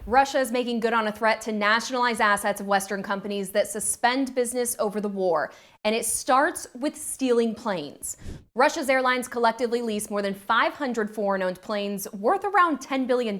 Russia is making good on a threat to nationalize assets of Western companies that suspend business over the war. And it starts with stealing planes. Russia's airlines collectively lease more than 500 foreign-owned planes worth around $10 billion.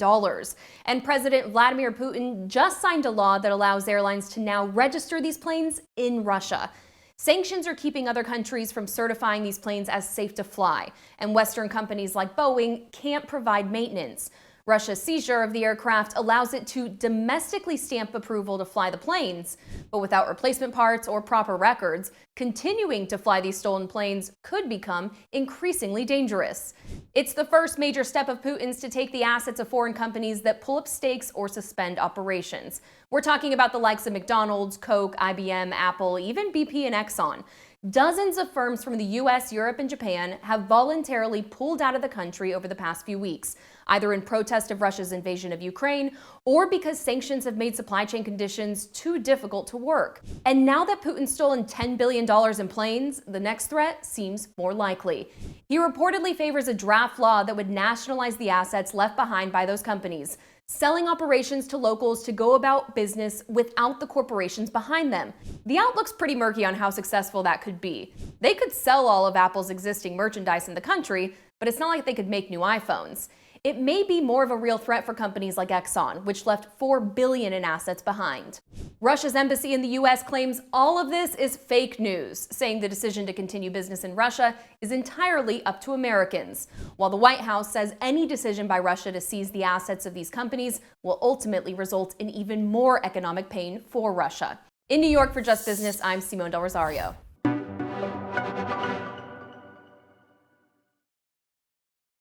And President Vladimir Putin just signed a law that allows airlines to now register these planes in Russia. Sanctions are keeping other countries from certifying these planes as safe to fly, and Western companies like Boeing can't provide maintenance. Russia's seizure of the aircraft allows it to domestically stamp approval to fly the planes, but without replacement parts or proper records, continuing to fly these stolen planes could become increasingly dangerous. It's the first major step of Putin's to take the assets of foreign companies that pull up stakes or suspend operations. We're talking about the likes of McDonald's, Coke, IBM, Apple, even BP and Exxon. Dozens of firms from the US, Europe, and Japan have voluntarily pulled out of the country over the past few weeks, either in protest of Russia's invasion of Ukraine or because sanctions have made supply chain conditions too difficult to work. And now that Putin's stolen $10 billion in planes, the next threat seems more likely. He reportedly favors a draft law that would nationalize the assets left behind by those companies, selling operations to locals to go about business without the corporations behind them. The outlook's pretty murky on how successful that could be. They could sell all of Apple's existing merchandise in the country, but it's not like they could make new iPhones. It may be more of a real threat for companies like Exxon, which left $4 billion in assets behind. Russia's embassy in the US claims all of this is fake news, saying the decision to continue business in Russia is entirely up to Americans, while the White House says any decision by Russia to seize the assets of these companies will ultimately result in even more economic pain for Russia. In New York for Just Business, I'm Simone Del Rosario.